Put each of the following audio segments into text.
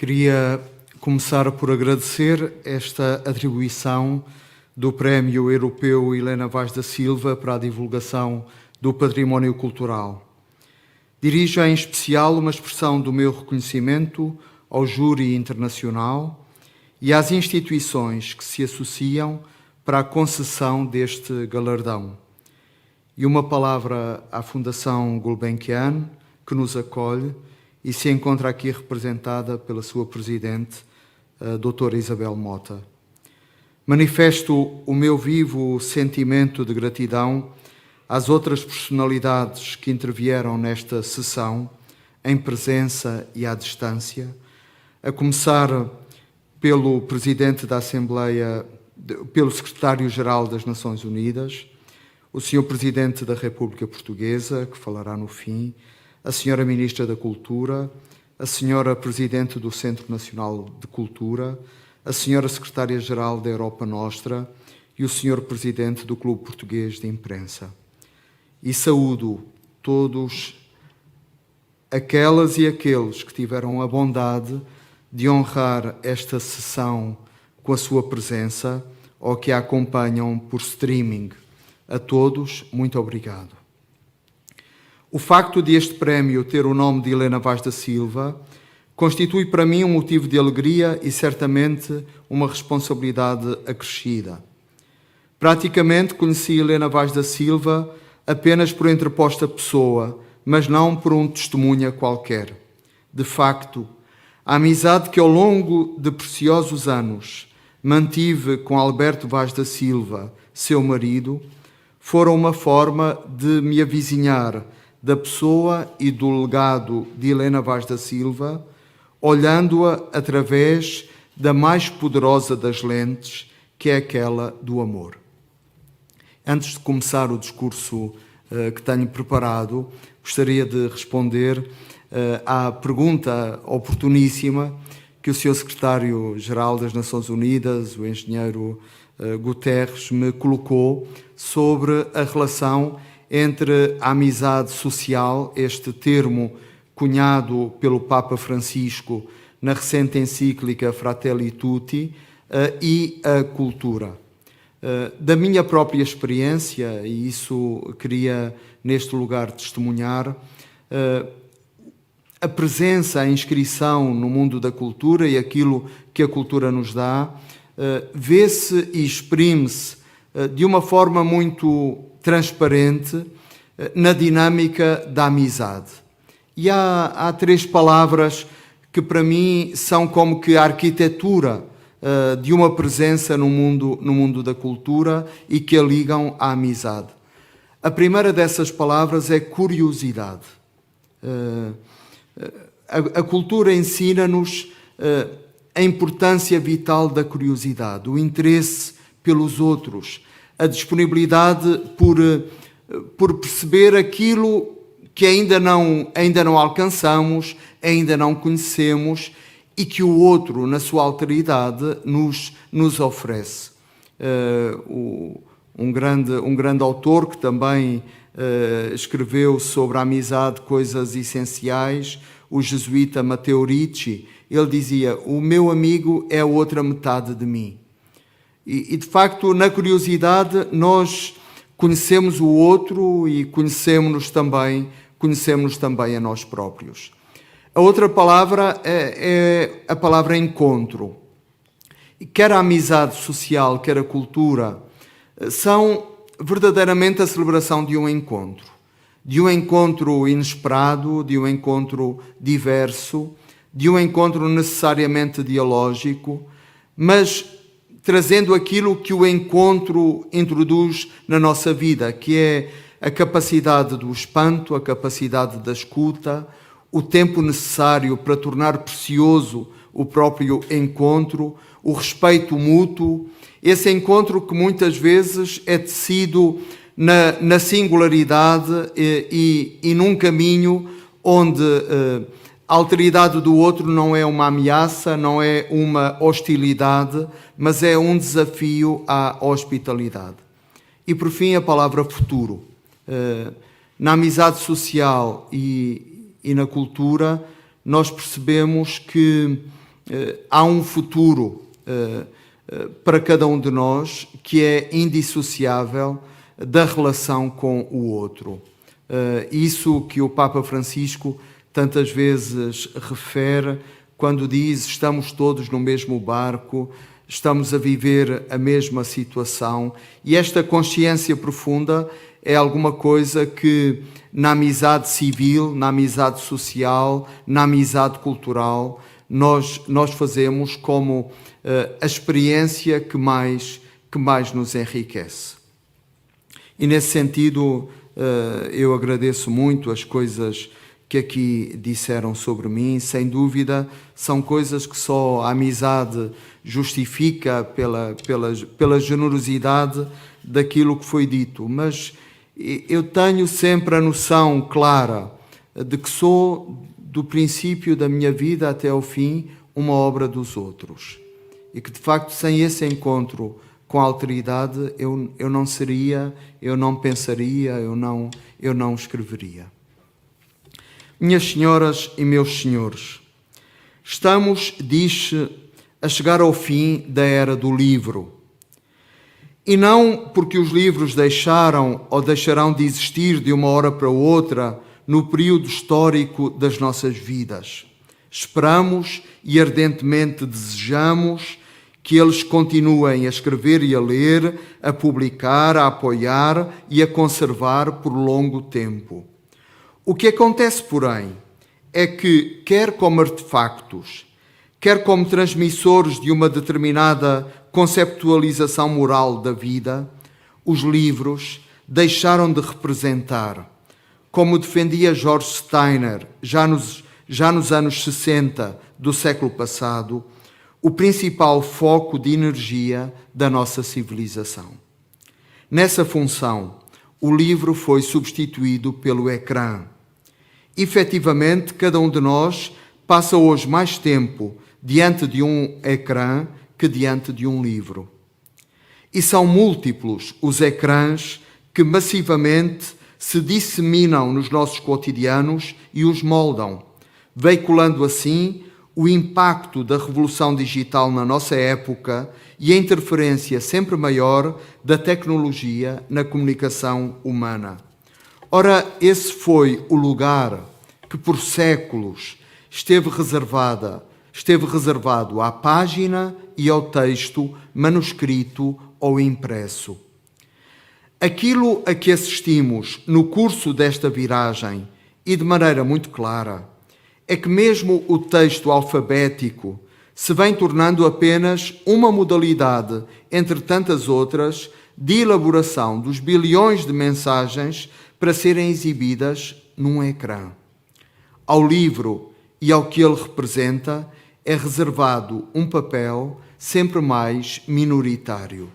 Queria começar por agradecer esta atribuição do Prémio Europeu Helena Vaz da Silva para a divulgação do património cultural. Dirijo em especial uma expressão do meu reconhecimento ao júri internacional e às instituições que se associam para a concessão deste galardão. E uma palavra à Fundação Gulbenkian, que nos acolhe e se encontra aqui representada pela sua presidente, a doutora Isabel Mota. Manifesto o meu vivo sentimento de gratidão às outras personalidades que intervieram nesta sessão, em presença e à distância, a começar pelo Presidente da Assembleia, pelo Secretário-Geral das Nações Unidas, o Sr. Presidente da República Portuguesa, que falará no fim, a Sra. Ministra da Cultura, a Sra. Presidente do Centro Nacional de Cultura, a Sra. Secretária-Geral da Europa Nostra e o Sr. Presidente do Clube Português de Imprensa. E saúdo todos aquelas e aqueles que tiveram a bondade de honrar esta sessão com a sua presença ou que a acompanham por streaming. A todos, muito obrigado. O facto de este prémio ter o nome de Helena Vaz da Silva constitui para mim um motivo de alegria e certamente uma responsabilidade acrescida. Praticamente conheci Helena Vaz da Silva apenas por entreposta pessoa, mas não por um testemunha qualquer. De facto, a amizade que ao longo de preciosos anos mantive com Alberto Vaz da Silva, seu marido, foram uma forma de me avizinhar da pessoa e do legado de Helena Vaz da Silva, olhando-a através da mais poderosa das lentes, que é aquela do amor. Antes de começar o discurso que tenho preparado, gostaria de responder à pergunta oportuníssima que o Sr. Secretário-Geral das Nações Unidas, o engenheiro Guterres, me colocou sobre a relação entre a amizade social, este termo cunhado pelo Papa Francisco na recente encíclica Fratelli Tutti, e a cultura. Da minha própria experiência, e isso queria neste lugar testemunhar, a presença, a inscrição no mundo da cultura e aquilo que a cultura nos dá, vê-se e exprime-se de uma forma muito transparente na dinâmica da amizade. E há três palavras que para mim são como que a arquitetura de uma presença no mundo da cultura e que a ligam à amizade. A primeira dessas palavras é curiosidade. A cultura ensina-nos a importância vital da curiosidade, o interesse pelos outros, a disponibilidade por perceber aquilo que ainda não alcançamos, ainda não conhecemos e que o outro, na sua alteridade, nos oferece. Um grande autor que também escreveu sobre a amizade coisas essenciais, o jesuíta Matteo Ricci, ele dizia: o meu amigo é a outra metade de mim. E de facto, na curiosidade, nós conhecemos o outro e conhecemos-nos também a nós próprios. A outra palavra é a palavra encontro. Quer a amizade social, quer a cultura, são verdadeiramente a celebração de um encontro inesperado, de um encontro diverso, de um encontro necessariamente dialógico, mas trazendo aquilo que o encontro introduz na nossa vida, que é a capacidade do espanto, a capacidade da escuta, o tempo necessário para tornar precioso o próprio encontro, o respeito mútuo, esse encontro que muitas vezes é tecido na singularidade e num caminho onde a alteridade do outro não é uma ameaça, não é uma hostilidade, mas é um desafio à hospitalidade. E por fim a palavra futuro. Na amizade social e na cultura nós percebemos que há um futuro para cada um de nós que é indissociável da relação com o outro. Isso que o Papa Francisco tantas vezes refere quando diz: estamos todos no mesmo barco, estamos a viver a mesma situação, e esta consciência profunda é alguma coisa que na amizade civil, na amizade social, na amizade cultural, nós fazemos como a experiência que mais nos enriquece. E nesse sentido, eu agradeço muito as coisas que aqui disseram sobre mim. Sem dúvida, são coisas que só a amizade justifica pela generosidade daquilo que foi dito. Mas eu tenho sempre a noção clara de que sou, do princípio da minha vida até ao fim, uma obra dos outros. E que, de facto, sem esse encontro com a alteridade, eu não seria, eu não pensaria, eu não escreveria. Minhas senhoras e meus senhores, estamos, diz-se, a chegar ao fim da era do livro. E não porque os livros deixaram ou deixarão de existir de uma hora para outra no período histórico das nossas vidas. Esperamos e ardentemente desejamos que eles continuem a escrever e a ler, a publicar, a apoiar e a conservar por longo tempo. O que acontece, porém, é que, quer como artefactos, quer como transmissores de uma determinada conceptualização moral da vida, os livros deixaram de representar, como defendia George Steiner já nos anos 60 do século passado, o principal foco de energia da nossa civilização. Nessa função, o livro foi substituído pelo ecrã. Efetivamente, cada um de nós passa hoje mais tempo diante de um ecrã que diante de um livro. E são múltiplos os ecrãs que massivamente se disseminam nos nossos cotidianos e os moldam, veiculando assim o impacto da revolução digital na nossa época e a interferência sempre maior da tecnologia na comunicação humana. Ora, esse foi o lugar que por séculos esteve reservado à página e ao texto manuscrito ou impresso. Aquilo a que assistimos no curso desta viragem, e de maneira muito clara, é que mesmo o texto alfabético se vem tornando apenas uma modalidade, entre tantas outras, de elaboração dos bilhões de mensagens para serem exibidas num ecrã. Ao livro e ao que ele representa é reservado um papel sempre mais minoritário.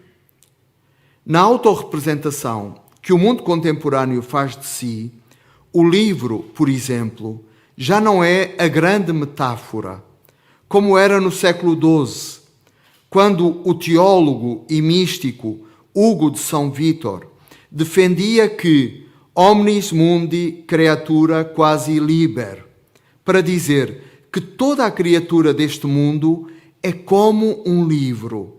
Na autorrepresentação que o mundo contemporâneo faz de si, o livro, por exemplo, já não é a grande metáfora, como era no século XII, quando o teólogo e místico Hugo de São Vítor defendia que omnis mundi creatura quasi liber, para dizer que toda a criatura deste mundo é como um livro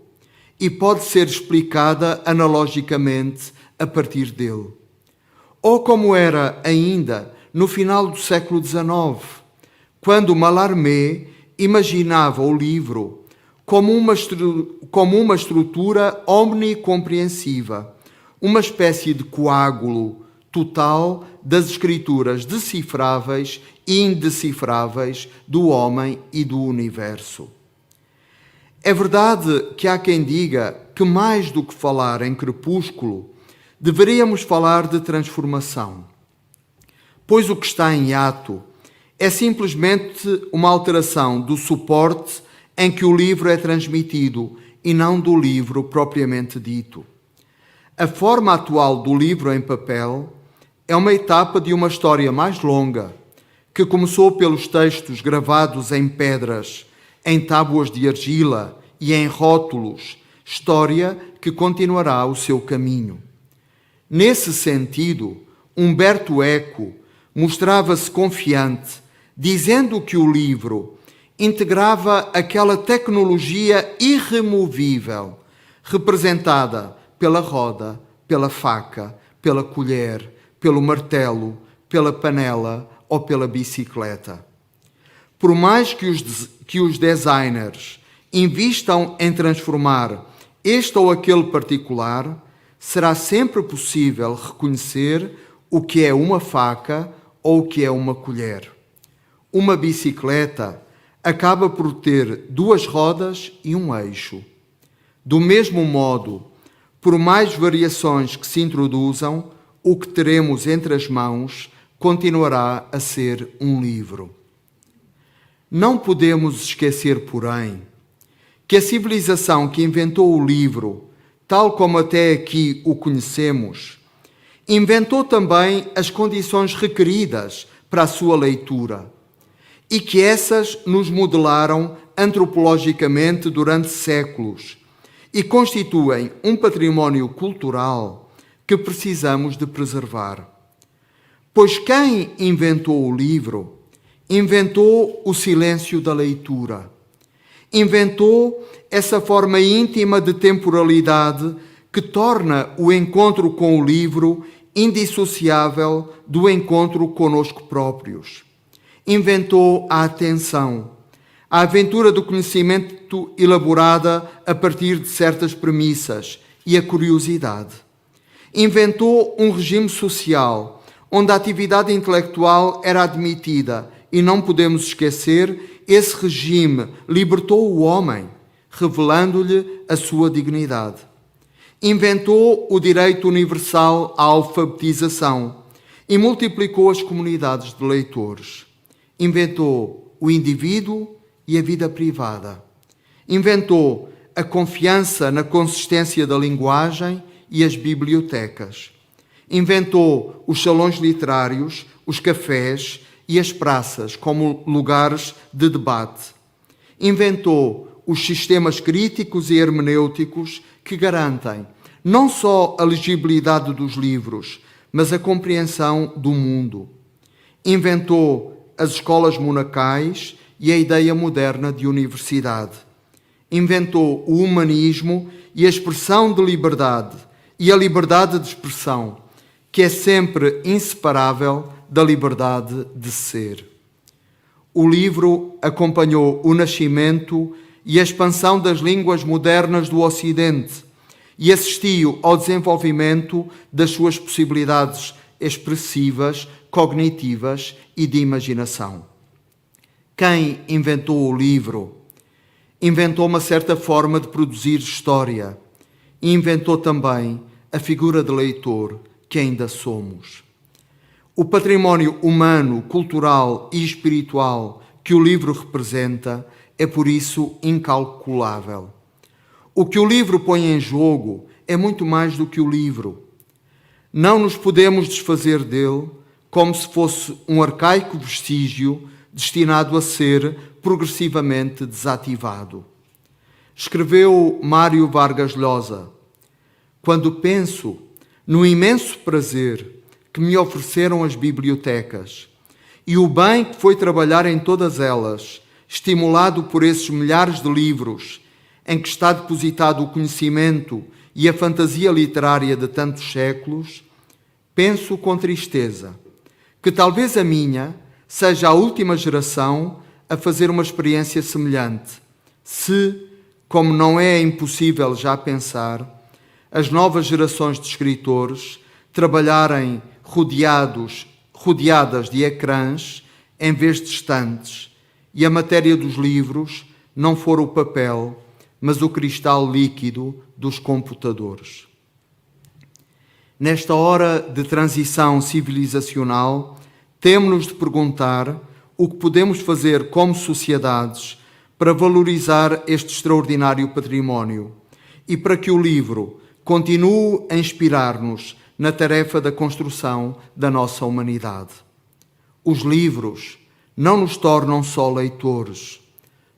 e pode ser explicada analogicamente a partir dele. Ou como era ainda no final do século XIX, quando Mallarmé imaginava o livro como uma estrutura omnicompreensiva, uma espécie de coágulo total das escrituras decifráveis e indecifráveis do homem e do universo. É verdade que há quem diga que, mais do que falar em crepúsculo, deveríamos falar de transformação, pois o que está em ato é simplesmente uma alteração do suporte em que o livro é transmitido e não do livro propriamente dito. A forma atual do livro em papel é uma etapa de uma história mais longa, que começou pelos textos gravados em pedras, em tábuas de argila e em rótulos, história que continuará o seu caminho. Nesse sentido, Umberto Eco mostrava-se confiante, dizendo que o livro, integrava aquela tecnologia irremovível, representada pela roda, pela faca, pela colher, pelo martelo, pela panela ou pela bicicleta. Por mais que os designers invistam em transformar este ou aquele particular, será sempre possível reconhecer o que é uma faca ou o que é uma colher. Uma bicicleta acaba por ter duas rodas e um eixo. Do mesmo modo, por mais variações que se introduzam, o que teremos entre as mãos continuará a ser um livro. Não podemos esquecer, porém, que a civilização que inventou o livro, tal como até aqui o conhecemos, inventou também as condições requeridas para a sua leitura e que essas nos modelaram antropologicamente durante séculos e constituem um património cultural que precisamos de preservar. Pois quem inventou o livro, inventou o silêncio da leitura. Inventou essa forma íntima de temporalidade que torna o encontro com o livro indissociável do encontro conosco próprios. Inventou a atenção, a aventura do conhecimento elaborada a partir de certas premissas e a curiosidade. Inventou um regime social onde a atividade intelectual era admitida e não podemos esquecer, esse regime libertou o homem, revelando-lhe a sua dignidade. Inventou o direito universal à alfabetização e multiplicou as comunidades de leitores. Inventou o indivíduo e a vida privada. Inventou a confiança na consistência da linguagem e as bibliotecas. Inventou os salões literários, os cafés e as praças como lugares de debate. Inventou os sistemas críticos e hermenêuticos que garantem não só a legibilidade dos livros, mas a compreensão do mundo. Inventou as escolas monacais e a ideia moderna de universidade. Inventou o humanismo e a expressão de liberdade e a liberdade de expressão, que é sempre inseparável da liberdade de ser. O livro acompanhou o nascimento e a expansão das línguas modernas do Ocidente e assistiu ao desenvolvimento das suas possibilidades expressivas, cognitivas e de imaginação. Quem inventou o livro inventou uma certa forma de produzir história e inventou também a figura de leitor que ainda somos. O património humano, cultural e espiritual que o livro representa é por isso incalculável. O que o livro põe em jogo é muito mais do que o livro. Não nos podemos desfazer dele como se fosse um arcaico vestígio destinado a ser progressivamente desativado. Escreveu Mário Vargas Llosa: quando penso no imenso prazer que me ofereceram as bibliotecas e o bem que foi trabalhar em todas elas, estimulado por esses milhares de livros em que está depositado o conhecimento e a fantasia literária de tantos séculos, penso com tristeza que talvez a minha seja a última geração a fazer uma experiência semelhante, se, como não é impossível já pensar, as novas gerações de escritores trabalharem rodeadas de ecrãs em vez de estantes e a matéria dos livros não for o papel, mas o cristal líquido dos computadores. Nesta hora de transição civilizacional, temos-nos de perguntar o que podemos fazer como sociedades para valorizar este extraordinário património e para que o livro continue a inspirar-nos na tarefa da construção da nossa humanidade. Os livros não nos tornam só leitores,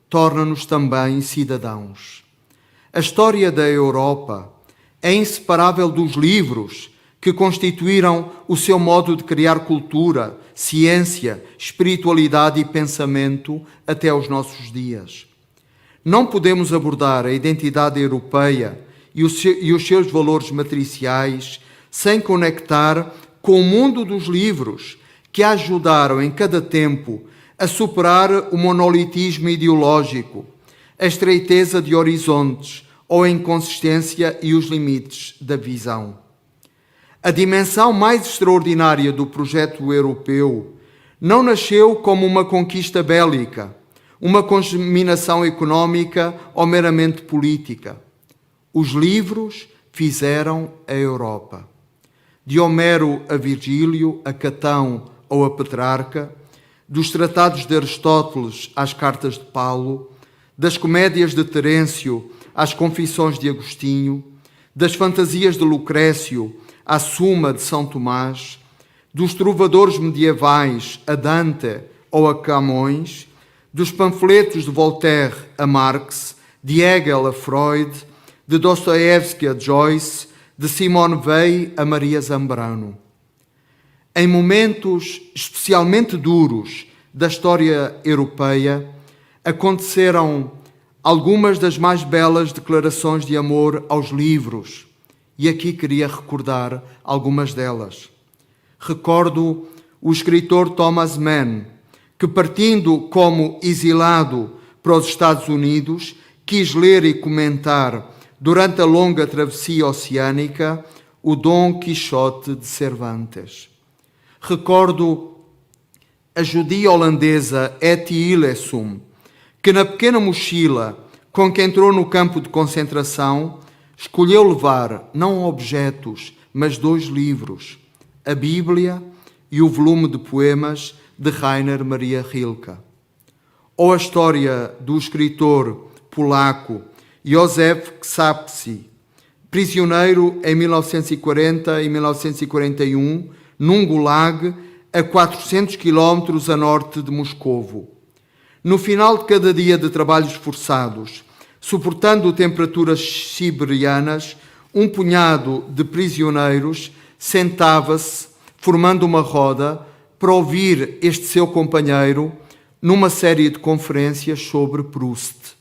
tornam-nos também cidadãos. A história da Europa é inseparável dos livros que constituíram o seu modo de criar cultura, ciência, espiritualidade e pensamento até aos nossos dias. Não podemos abordar a identidade europeia e os seus valores matriciais sem conectar com o mundo dos livros, que a ajudaram em cada tempo a superar o monolitismo ideológico, a estreiteza de horizontes ou a inconsistência e os limites da visão. A dimensão mais extraordinária do projeto europeu não nasceu como uma conquista bélica, uma contaminação económica ou meramente política. Os livros fizeram a Europa. De Homero a Virgílio, a Catão ou a Petrarca, dos tratados de Aristóteles às cartas de Paulo, das comédias de Terêncio às confissões de Agostinho, das fantasias de Lucrécio à Suma de São Tomás, dos trovadores medievais a Dante ou a Camões, dos panfletos de Voltaire a Marx, de Hegel a Freud, de Dostoiévski a Joyce, de Simone Weil a Maria Zambrano. Em momentos especialmente duros da história europeia, aconteceram algumas das mais belas declarações de amor aos livros, e aqui queria recordar algumas delas. Recordo o escritor Thomas Mann, que, partindo como exilado para os Estados Unidos, quis ler e comentar, durante a longa travessia oceânica, o Dom Quixote de Cervantes. Recordo a judia holandesa Etty Hillesum, que na pequena mochila com que entrou no campo de concentração, escolheu levar não objetos, mas 2 livros, a Bíblia e o volume de poemas de Rainer Maria Rilke. Ou a história do escritor polaco Józef Ksapsi, prisioneiro em 1940 e 1941, num gulag a 400 quilómetros a norte de Moscovo. No final de cada dia de trabalhos forçados, suportando temperaturas siberianas, um punhado de prisioneiros sentava-se, formando uma roda, para ouvir este seu companheiro numa série de conferências sobre Proust.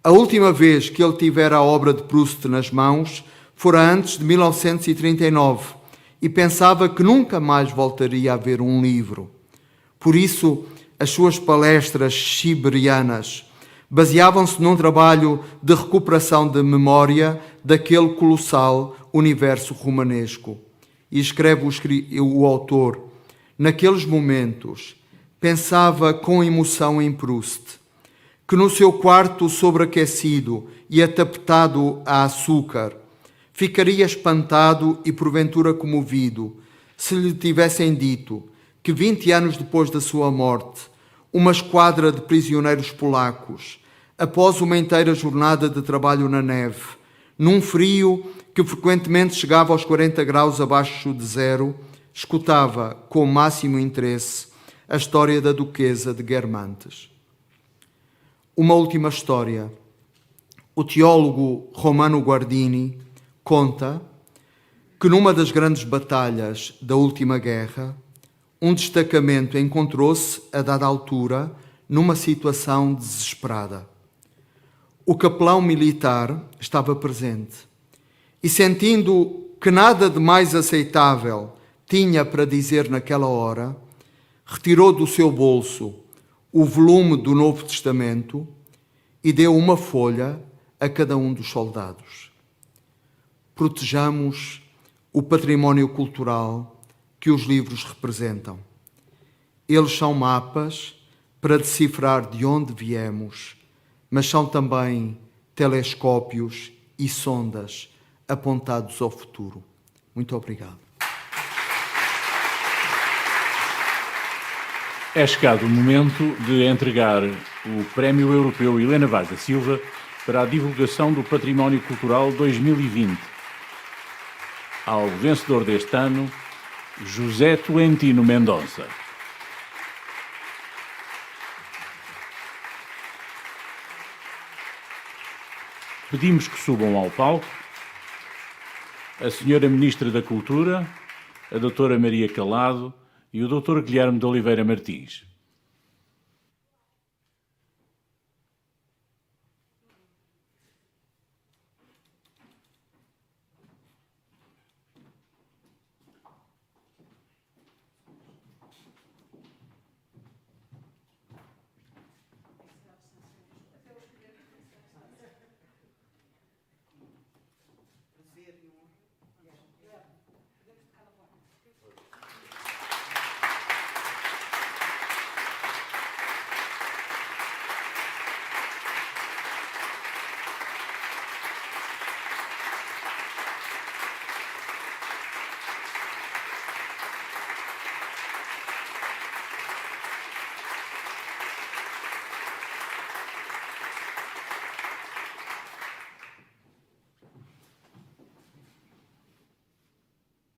A última vez que ele tivera a obra de Proust nas mãos fora antes de 1939 e pensava que nunca mais voltaria a ver um livro. Por isso, as suas palestras siberianas baseavam-se num trabalho de recuperação de memória daquele colossal universo romanesco. E escreve o autor, naqueles momentos, pensava com emoção em Proust, que no seu quarto sobreaquecido e atapetado a açúcar, ficaria espantado e porventura comovido se lhe tivessem dito que 20 anos depois da sua morte, uma esquadra de prisioneiros polacos, após uma inteira jornada de trabalho na neve, num frio que frequentemente chegava aos 40 graus abaixo de zero, escutava com o máximo interesse a história da Duquesa de Guermantes. Uma última história. O teólogo Romano Guardini conta que numa das grandes batalhas da última guerra, um destacamento encontrou-se, a dada altura, numa situação desesperada. O capelão militar estava presente e, sentindo que nada de mais aceitável tinha para dizer naquela hora, retirou do seu bolso o volume do Novo Testamento e deu uma folha a cada um dos soldados. Protejamos o património cultural que os livros representam. Eles são mapas para decifrar de onde viemos, mas são também telescópios e sondas apontados ao futuro. Muito obrigado. É chegado o momento de entregar o Prémio Europeu Helena Vaz da Silva para a divulgação do Património Cultural 2020 ao vencedor deste ano, José Tolentino Mendonça. Pedimos que subam ao palco a Senhora Ministra da Cultura, a Doutora Maria Calado e o Dr. Guilherme de Oliveira Martins.